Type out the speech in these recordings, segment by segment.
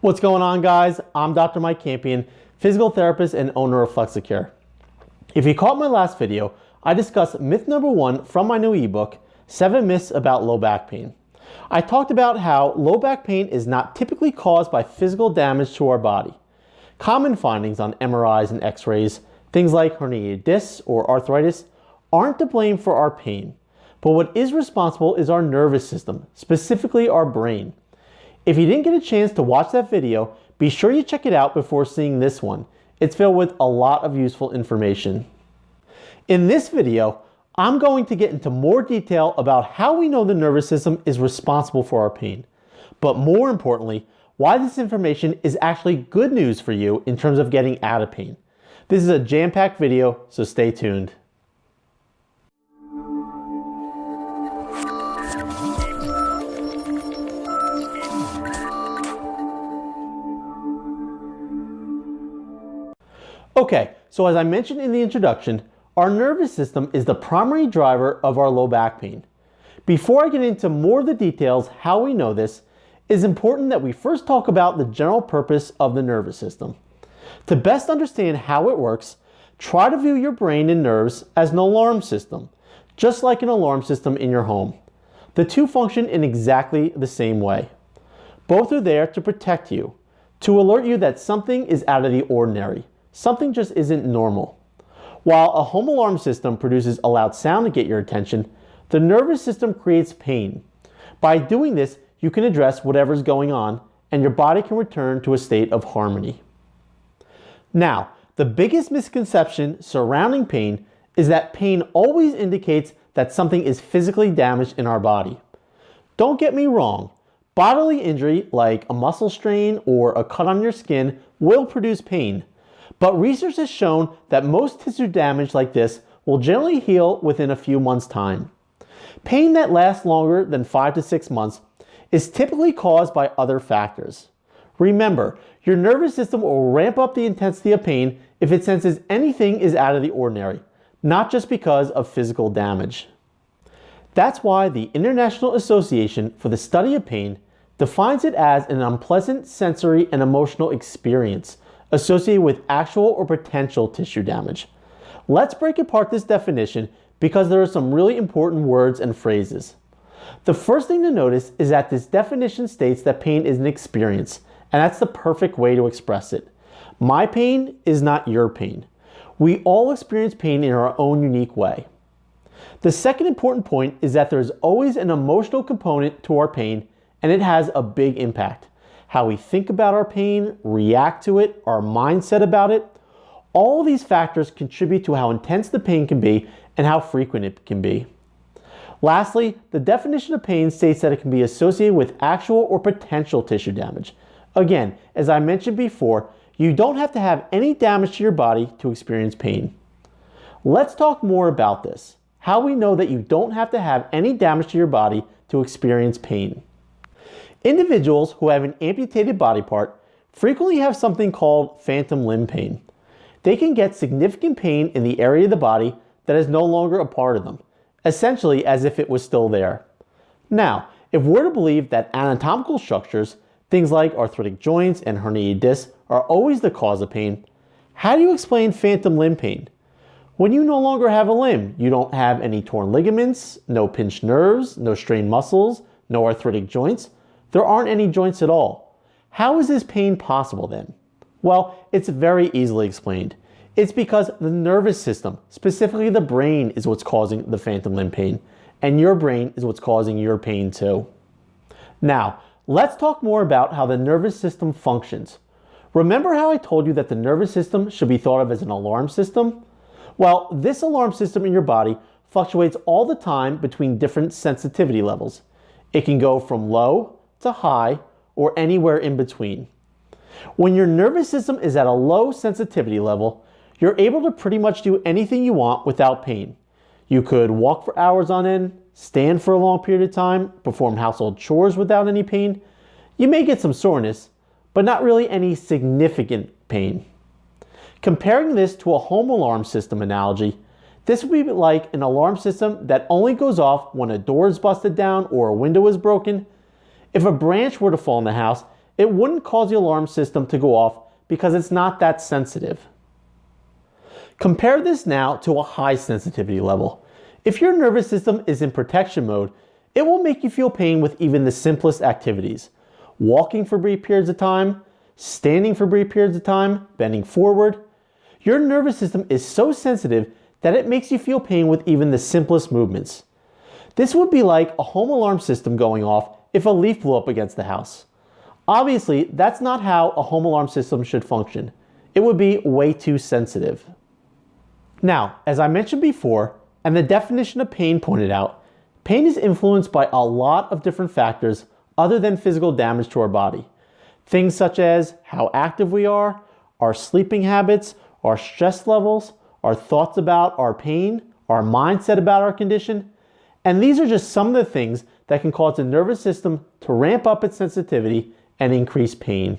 What's going on, guys? I'm Dr. Mike Campion, physical therapist and owner of Flexacare. If you caught my last video, I discussed myth number 1 from my new ebook, 7 Myths About Low Back Pain. I talked about how low back pain is not typically caused by physical damage to our body. Common findings on MRIs and X-rays, things like herniated discs or arthritis, aren't to blame for our pain. But what is responsible is our nervous system, specifically our brain. If you didn't get a chance to watch that video, be sure you check it out before seeing this one. It's filled with a lot of useful information. In this video, I'm going to get into more detail about how we know the nervous system is responsible for our pain. But more importantly, why this information is actually good news for you in terms of getting out of pain. This is a jam-packed video, so stay tuned. Okay, so as I mentioned in the introduction, our nervous system is the primary driver of our low back pain. Before I get into more of the details how we know this, it is important that we first talk about the general purpose of the nervous system. To best understand how it works, try to view your brain and nerves as an alarm system, just like an alarm system in your home. The two function in exactly the same way. Both are there to protect you, to alert you that something is out of the ordinary. Something just isn't normal. While a home alarm system produces a loud sound to get your attention, the nervous system creates pain. By doing this, you can address whatever's going on, and your body can return to a state of harmony. Now, the biggest misconception surrounding pain is that pain always indicates that something is physically damaged in our body. Don't get me wrong, bodily injury like a muscle strain or a cut on your skin will produce pain. But research has shown that most tissue damage like this will generally heal within a few months' time. Pain that lasts longer than 5 to 6 months is typically caused by other factors. Remember, your nervous system will ramp up the intensity of pain if it senses anything is out of the ordinary, not just because of physical damage. That's why the International Association for the Study of Pain defines it as an unpleasant sensory and emotional experience associated with actual or potential tissue damage. Let's break apart this definition because there are some really important words and phrases. The first thing to notice is that this definition states that pain is an experience, and that's the perfect way to express it. My pain is not your pain. We all experience pain in our own unique way. The second important point is that there's always an emotional component to our pain, and it has a big impact. How we think about our pain, react to it, our mindset about it, all these factors contribute to how intense the pain can be and how frequent it can be. Lastly, the definition of pain states that it can be associated with actual or potential tissue damage. Again, as I mentioned before, you don't have to have any damage to your body to experience pain. Let's talk more about this, how we know that you don't have to have any damage to your body to experience pain. Individuals who have an amputated body part frequently have something called phantom limb pain. They can get significant pain in the area of the body that is no longer a part of them, essentially as if it was still there. Now, if we're to believe that anatomical structures, things like arthritic joints and herniated discs, are always the cause of pain, how do you explain phantom limb pain? When you no longer have a limb, you don't have any torn ligaments, no pinched nerves, no strained muscles, no arthritic joints. There aren't any joints at all. How is this pain possible then? Well, it's very easily explained. It's because the nervous system, specifically the brain, is what's causing the phantom limb pain, and your brain is what's causing your pain too. Now, let's talk more about how the nervous system functions. Remember how I told you that the nervous system should be thought of as an alarm system? Well, this alarm system in your body fluctuates all the time between different sensitivity levels. It can go from low to high, or anywhere in between. When your nervous system is at a low sensitivity level, you're able to pretty much do anything you want without pain. You could walk for hours on end, stand for a long period of time, perform household chores without any pain. You may get some soreness, but not really any significant pain. Comparing this to a home alarm system analogy, this would be like an alarm system that only goes off when a door is busted down or a window is broken. If a branch were to fall in the house, it wouldn't cause the alarm system to go off because it's not that sensitive. Compare this now to a high sensitivity level. If your nervous system is in protection mode, it will make you feel pain with even the simplest activities. Walking for brief periods of time, standing for brief periods of time, bending forward. Your nervous system is so sensitive that it makes you feel pain with even the simplest movements. This would be like a home alarm system going off if a leaf blew up against the house. Obviously, that's not how a home alarm system should function. It would be way too sensitive. Now, as I mentioned before, and the definition of pain pointed out, pain is influenced by a lot of different factors other than physical damage to our body. Things such as how active we are, our sleeping habits, our stress levels, our thoughts about our pain, our mindset about our condition. And these are just some of the things that can cause the nervous system to ramp up its sensitivity and increase pain.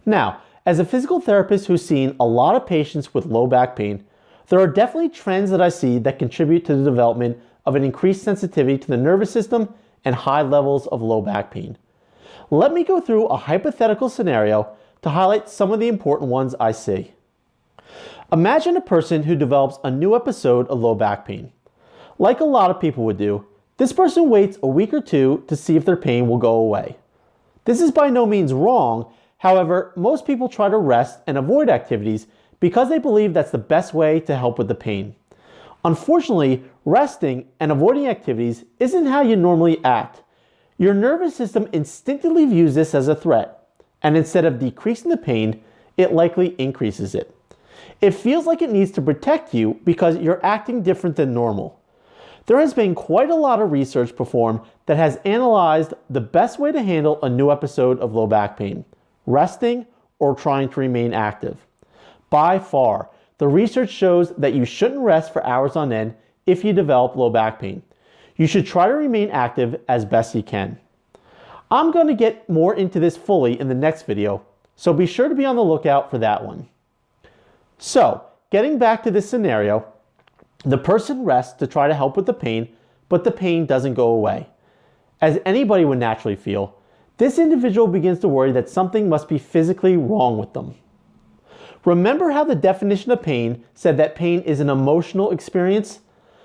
Now, as a physical therapist who's seen a lot of patients with low back pain, there are definitely trends that I see that contribute to the development of an increased sensitivity to the nervous system and high levels of low back pain. Let me go through a hypothetical scenario to highlight some of the important ones I see. Imagine a person who develops a new episode of low back pain. Like a lot of people would do, this person waits a week or two to see if their pain will go away. This is by no means wrong. However, most people try to rest and avoid activities because they believe that's the best way to help with the pain. Unfortunately, resting and avoiding activities isn't how you normally act. Your nervous system instinctively views this as a threat, and instead of decreasing the pain, it likely increases it. It feels like it needs to protect you because you're acting different than normal. There has been quite a lot of research performed that has analyzed the best way to handle a new episode of low back pain, resting or trying to remain active. By far, the research shows that you shouldn't rest for hours on end if you develop low back pain. You should try to remain active as best you can. I'm going to get more into this fully in the next video, so be sure to be on the lookout for that one. So, getting back to this scenario, the person rests to try to help with the pain, but the pain doesn't go away. As anybody would naturally feel, this individual begins to worry that something must be physically wrong with them. Remember how the definition of pain said that pain is an emotional experience?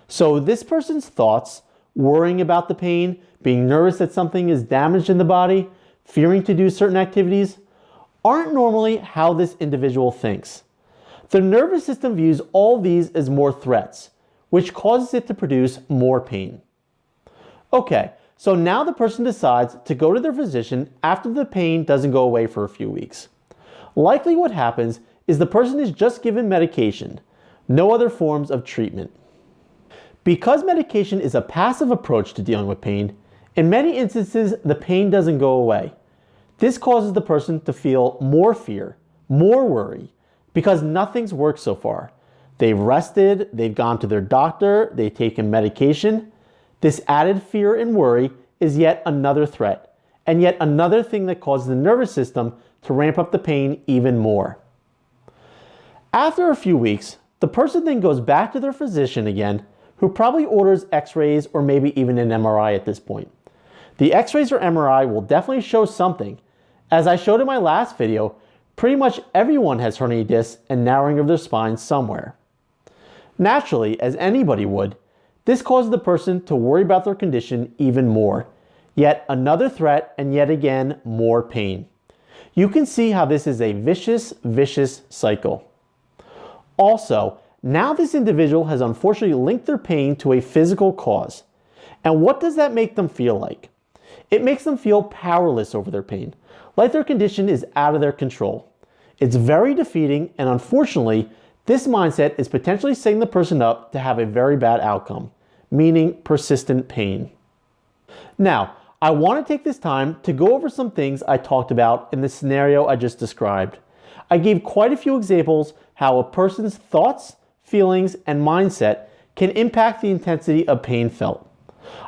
So this person's thoughts, worrying about the pain, being nervous that something is damaged in the body, fearing to do certain activities, aren't normally how this individual thinks. The nervous system views all these as more threats, which causes it to produce more pain. Okay, so now the person decides to go to their physician after the pain doesn't go away for a few weeks. Likely what happens is the person is just given medication, no other forms of treatment. Because medication is a passive approach to dealing with pain, in many instances the pain doesn't go away. This causes the person to feel more fear, more worry, because nothing's worked so far. They've rested, they've gone to their doctor, they've taken medication. This added fear and worry is yet another threat, and yet another thing that causes the nervous system to ramp up the pain even more. After a few weeks, the person then goes back to their physician again, who probably orders x-rays or maybe even an MRI at this point. The x-rays or MRI will definitely show something. As I showed in my last video, pretty much everyone has herniated discs and narrowing of their spine somewhere. Naturally, as anybody would, this causes the person to worry about their condition even more. Yet another threat and yet again more pain. You can see how this is a vicious cycle. Also, now this individual has unfortunately linked their pain to a physical cause. And what does that make them feel like? It makes them feel powerless over their pain, like their condition is out of their control. It's very defeating, and unfortunately, this mindset is potentially setting the person up to have a very bad outcome, meaning persistent pain. Now, I want to take this time to go over some things I talked about in the scenario I just described. I gave quite a few examples how a person's thoughts, feelings, and mindset can impact the intensity of pain felt.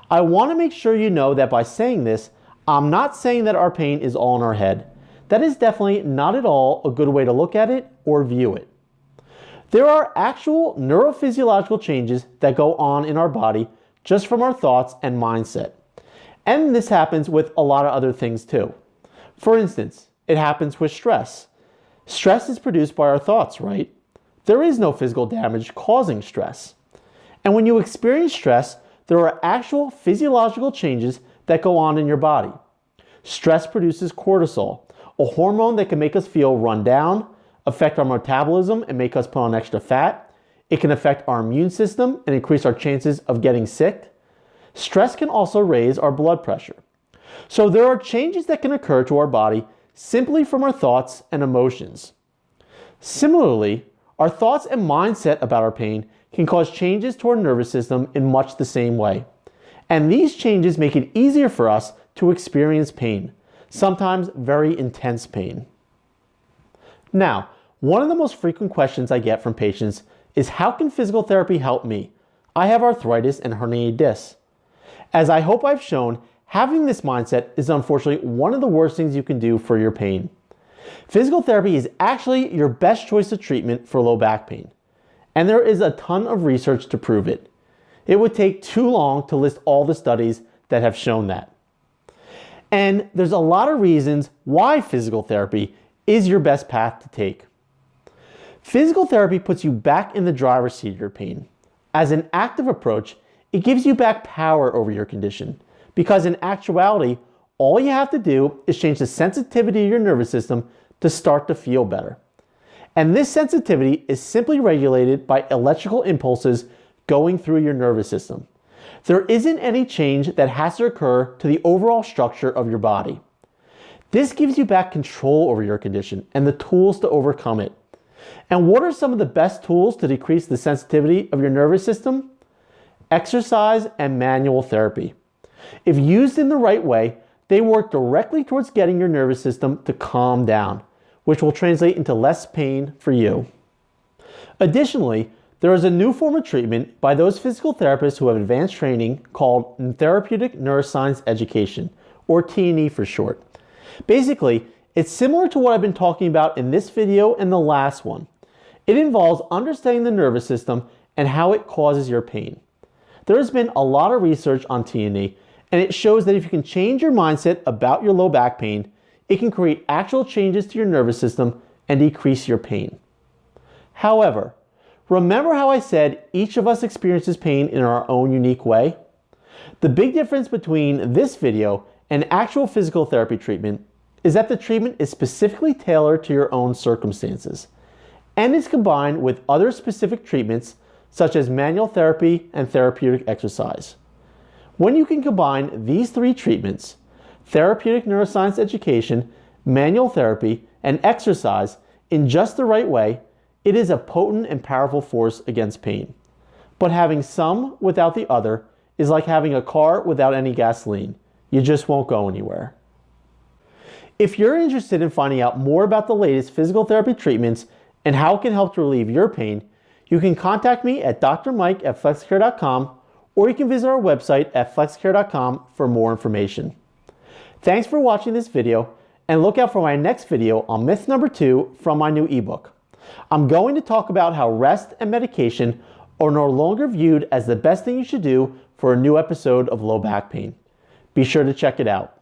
I want to make sure you know that by saying this, I'm not saying that our pain is all in our head. That is definitely not at all a good way to look at it or view it. There are actual neurophysiological changes that go on in our body just from our thoughts and mindset. And this happens with a lot of other things too. For instance, it happens with stress. Stress is produced by our thoughts, right? There is no physical damage causing stress. And when you experience stress, there are actual physiological changes that go on in your body. Stress produces cortisol, a hormone that can make us feel run down, affect our metabolism and make us put on extra fat. It can affect our immune system and increase our chances of getting sick. Stress can also raise our blood pressure. So there are changes that can occur to our body simply from our thoughts and emotions. Similarly, our thoughts and mindset about our pain can cause changes to our nervous system in much the same way. And these changes make it easier for us to experience pain, sometimes very intense pain. Now, one of the most frequent questions I get from patients is, how can physical therapy help me? I have arthritis and herniated discs. As I hope I've shown, having this mindset is unfortunately one of the worst things you can do for your pain. Physical therapy is actually your best choice of treatment for low back pain, and there is a ton of research to prove it. It would take too long to list all the studies that have shown that. And there's a lot of reasons why physical therapy is your best path to take. Physical therapy puts you back in the driver's seat of your pain. As an active approach, it gives you back power over your condition, because in actuality, all you have to do is change the sensitivity of your nervous system to start to feel better. And this sensitivity is simply regulated by electrical impulses going through your nervous system. There isn't any change that has to occur to the overall structure of your body. This gives you back control over your condition and the tools to overcome it. And what are some of the best tools to decrease the sensitivity of your nervous system? Exercise and manual therapy. If used in the right way, they work directly towards getting your nervous system to calm down, which will translate into less pain for you. Additionally, there is a new form of treatment by those physical therapists who have advanced training called therapeutic neuroscience education, or T&E for short. Basically, it's similar to what I've been talking about in this video and the last one. It involves understanding the nervous system and how it causes your pain. There has been a lot of research on T&E, and it shows that if you can change your mindset about your low back pain, it can create actual changes to your nervous system and decrease your pain. However, remember how I said each of us experiences pain in our own unique way? The big difference between this video and actual physical therapy treatment is that the treatment is specifically tailored to your own circumstances and is combined with other specific treatments such as manual therapy and therapeutic exercise. When you can combine these three treatments, therapeutic neuroscience education, manual therapy, and exercise in just the right way, it is a potent and powerful force against pain. But having some without the other is like having a car without any gasoline. You just won't go anywhere. If you're interested in finding out more about the latest physical therapy treatments and how it can help to relieve your pain, you can contact me at drmike@flexacare.com, or you can visit our website at flexacare.com for more information. Thanks for watching this video, and look out for my next video on myth number 2 from my new ebook. I'm going to talk about how rest and medication are no longer viewed as the best thing you should do for a new episode of low back pain. Be sure to check it out.